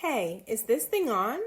Hey, is this thing on?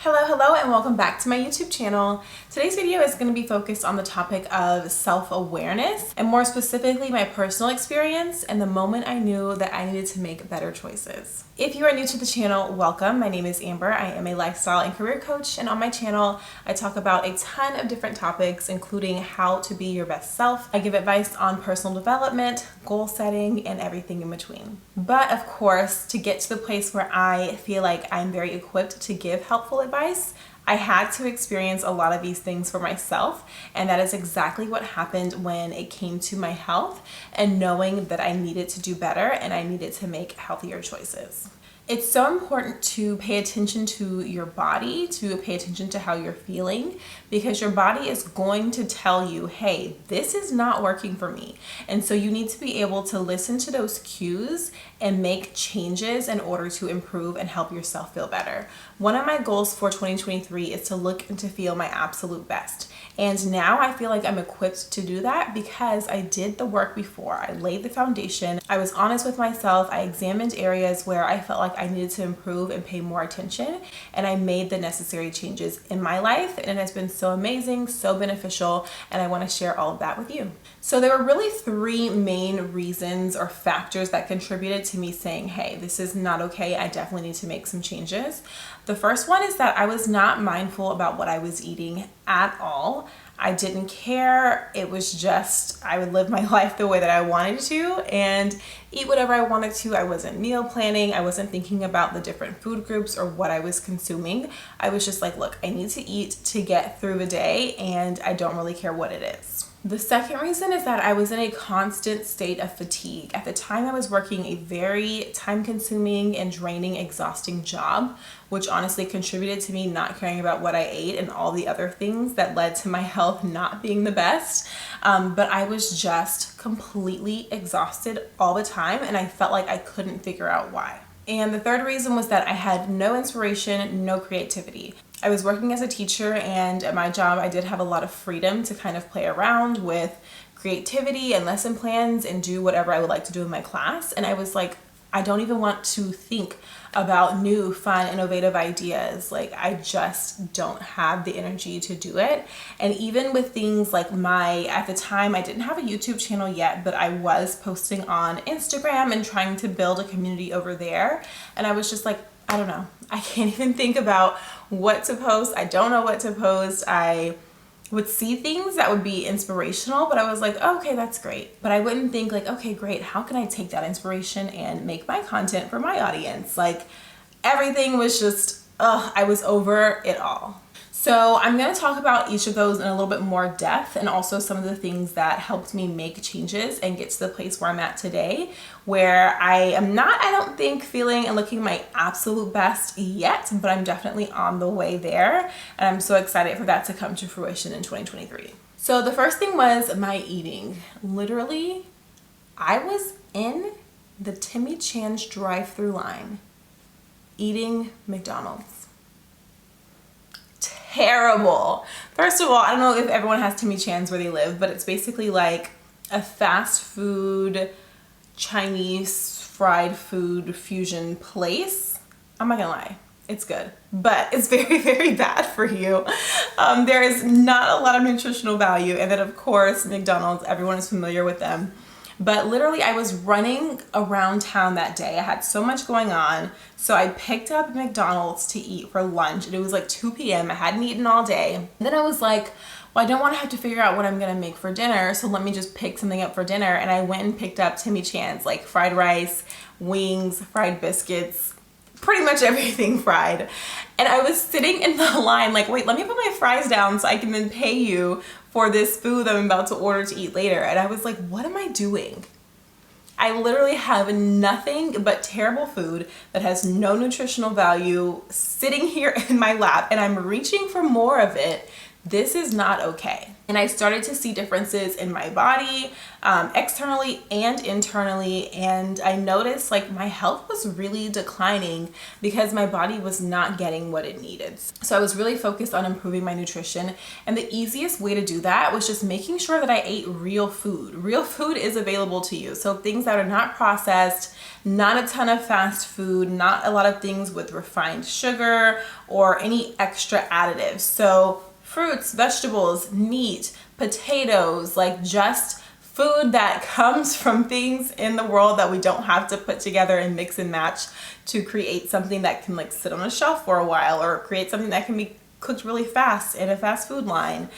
Hello, and welcome back to my YouTube channel. Today's video is going to be focused on the topic of self-awareness, and more specifically my personal experience and the moment I knew that I needed to make better choices. If you are new to the channel, welcome. My name is Amber. I am a lifestyle and career coach, and on my channel I talk about a ton of different topics, including how to be your best self. I give advice on personal development, goal setting, and everything in between. But of course, to get to the place where I feel like I'm very equipped to give helpful advice, I had to experience a lot of these things for myself, and that is exactly what happened when it came to my health and knowing that I needed to do better and I needed to make healthier choices. It's so important to pay attention to your body, to pay attention to how you're feeling, because your body is going to tell you, hey, this is not working for me. And so you need to be able to listen to those cues and make changes in order to improve and help yourself feel better. One of my goals for 2023 is to look and to feel my absolute best. And now I feel like I'm equipped to do that because I did the work before. I laid the foundation. I was honest with myself. I examined areas where I felt like I needed to improve and pay more attention. And I made the necessary changes in my life. And it has been so amazing, so beneficial. And I want to share all of that with you. So there were really three main reasons or factors that contributed to me saying, hey, this is not okay. I definitely need to make some changes. The first one is that I was not mindful about what I was eating at all. I didn't care. It was just, I would live my life the way that I wanted to and eat whatever I wanted to. I wasn't meal planning. I wasn't thinking about the different food groups or what I was consuming. I was just like, look, I need to eat to get through the day and I don't really care what it is. The second reason is that I was in a constant state of fatigue. At the time, I was working a very time-consuming and draining, exhausting job, which honestly contributed to me not caring about what I ate and all the other things that led to my health not being the best. But I was just completely exhausted all the time, and I felt like I couldn't figure out why. And the third reason was that I had no inspiration, no creativity. I was working as a teacher, and at my job I did have a lot of freedom to kind of play around with creativity and lesson plans and do whatever I would like to do in my class. And I was like, I don't even want to think about new, fun, innovative ideas. Like, I just don't have the energy to do it. And even with things like at the time, I didn't have a YouTube channel yet, but I was posting on Instagram and trying to build a community over there. And I was just like, I don't know. I can't even think about what to post. I don't know what to post. I would see things that would be inspirational, but I was like, oh, okay, that's great. But I wouldn't think like, okay, great. How can I take that inspiration and make my content for my audience? Like, everything was just, I was over it all. So I'm going to talk about each of those in a little bit more depth, and also some of the things that helped me make changes and get to the place where I'm at today, where I am not, I don't think, feeling and looking my absolute best yet, but I'm definitely on the way there. And I'm so excited for that to come to fruition in 2023. So the first thing was my eating. Literally, I was in the Timmy Chan's drive-through line eating McDonald's. Terrible. First of all, I don't know if everyone has Timmy Chan's where they live, but it's basically like a fast food, Chinese fried food fusion place. I'm not gonna lie, it's good, but it's very, very bad for you. There is not a lot of nutritional value. And then of course, McDonald's, everyone is familiar with them. But literally, I was running around town that day. I had so much going on. So I picked up McDonald's to eat for lunch, and it was like 2 p.m. I hadn't eaten all day. And then I was like, well, I don't want to have to figure out what I'm going to make for dinner. So let me just pick something up for dinner. And I went and picked up Timmy Chan's, like fried rice, wings, fried biscuits, pretty much everything fried. And I was sitting in the line like, wait, let me put my fries down so I can then pay you for this food that I'm about to order to eat later. And I was like, what am I doing? I literally have nothing but terrible food that has no nutritional value sitting here in my lap, and I'm reaching for more of it this is not okay. And I started to see differences in my body, externally and internally. And I noticed like my health was really declining because my body was not getting what it needed. So I was really focused on improving my nutrition. And the easiest way to do that was just making sure that I ate real food. Real food is available to you. So things that are not processed, not a ton of fast food, not a lot of things with refined sugar or any extra additives. So fruits, vegetables, meat, potatoes, like just food that comes from things in the world that we don't have to put together and mix and match to create something that can like sit on a shelf for a while, or create something that can be cooked really fast in a fast food line.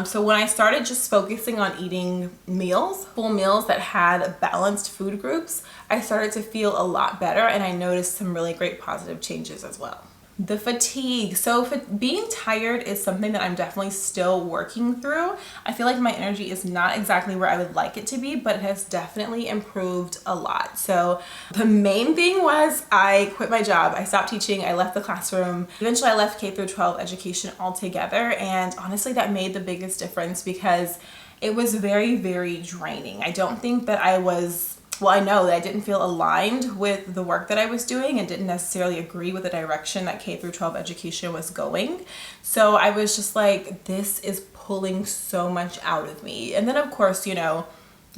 So when I started just focusing on eating meals, full meals that had balanced food groups, I started to feel a lot better, and I noticed some really great positive changes as well. The fatigue. So being tired is something that I'm definitely still working through. I feel like my energy is not exactly where I would like it to be, but it has definitely improved a lot. So the main thing was I quit my job. I stopped teaching. I left the classroom. Eventually I left K through 12 education altogether. And honestly, that made the biggest difference because it was very, very draining. I don't think that I know that I didn't feel aligned with the work that I was doing and didn't necessarily agree with the direction that K through 12 education was going. So I was just like, this is pulling so much out of me. And then of course,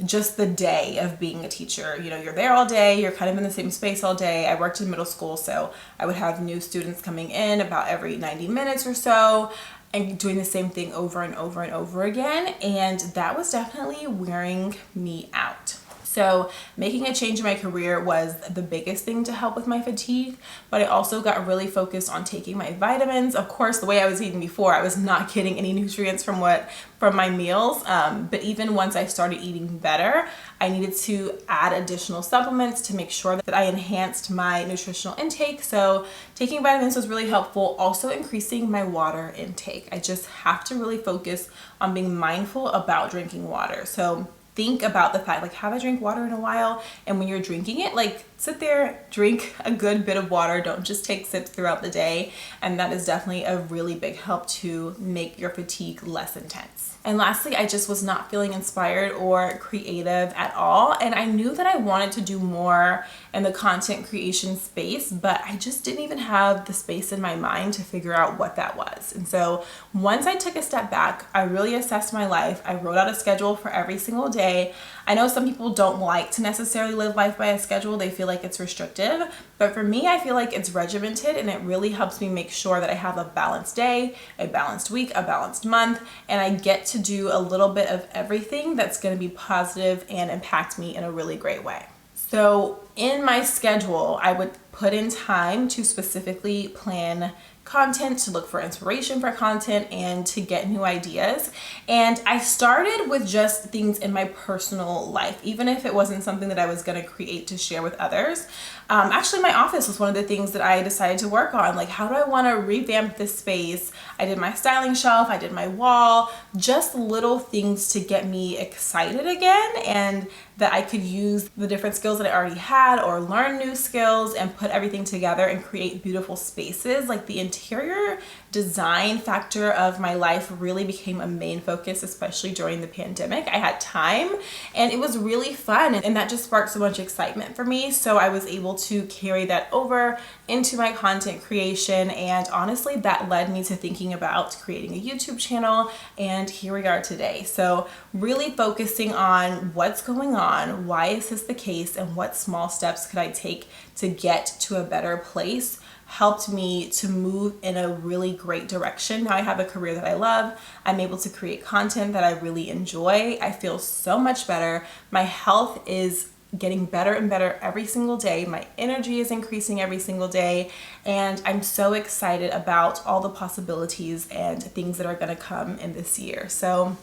just the day of being a teacher, you're there all day, you're kind of in the same space all day. I worked in middle school, so I would have new students coming in about every 90 minutes or so, and doing the same thing over and over and over again. And that was definitely wearing me out. So making a change in my career was the biggest thing to help with my fatigue, but I also got really focused on taking my vitamins. Of course, the way I was eating before, I was not getting any nutrients from my meals. But even once I started eating better, I needed to add additional supplements to make sure that I enhanced my nutritional intake. So taking vitamins was really helpful. Also increasing my water intake. I just have to really focus on being mindful about drinking water. So think about the fact, like, have I drank water in a while? And when you're drinking it, like, sit there, drink a good bit of water. Don't just take sips throughout the day. And that is definitely a really big help to make your fatigue less intense. And lastly, I just was not feeling inspired or creative at all. And I knew that I wanted to do more in the content creation space, but I just didn't even have the space in my mind to figure out what that was. And so once I took a step back, I really assessed my life. I wrote out a schedule for every single day. I know some people don't like to necessarily live life by a schedule. They feel like it's restrictive, but for me, I feel like it's regimented, and it really helps me make sure that I have a balanced day, a balanced week, a balanced month, and I get to do a little bit of everything that's going to be positive and impact me in a really great way. So in my schedule, I would put in time to specifically plan content, to look for inspiration for content, and to get new ideas. And I started with just things in my personal life, even if it wasn't something that I was going to create to share with others. Actually, my office was one of the things that I decided to work on. Like, how do I want to revamp this space? I did my styling shelf, I did my wall, just little things to get me excited again, and that I could use the different skills that I already had or learn new skills and put everything together and create beautiful spaces. Like, the interior design factor of my life really became a main focus, especially during the pandemic. I had time and it was really fun, and that just sparked so much excitement for me. So I was able to carry that over into my content creation, and honestly, that led me to thinking about creating a YouTube channel, and here we are today. So really focusing on what's going on, why is this the case, and what small steps could I take to get to a better place helped me to move in a really great direction. Now I have a career that I love. I'm able to create content that I really enjoy. I feel so much better. My health is getting better and better every single day. My energy is increasing every single day, and I'm so excited about all the possibilities and things that are going to come in this year. So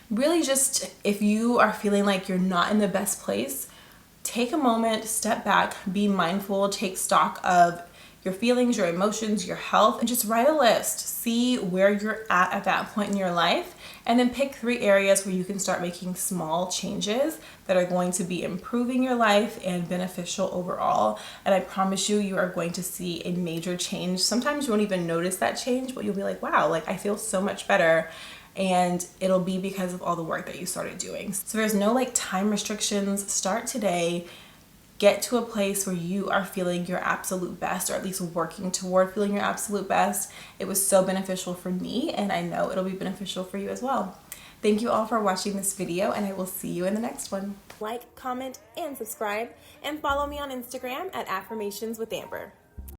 really, just if you are feeling like you're not in the best place, take a moment, step back, be mindful, take stock of your feelings, your emotions, your health, and just write a list. See where you're at that point in your life And then pick 3 areas where you can start making small changes that are going to be improving your life and beneficial overall. And I promise you, you are going to see a major change. Sometimes you won't even notice that change, but you'll be like, wow, like I feel so much better. And it'll be because of all the work that you started doing. So there's no like time restrictions. Start today. Get to a place where you are feeling your absolute best, or at least working toward feeling your absolute best. It was so beneficial for me, and I know it'll be beneficial for you as well. Thank you all for watching this video, and I will see you in the next one. Like, comment, and subscribe, and follow me on Instagram at Affirmations with Amber.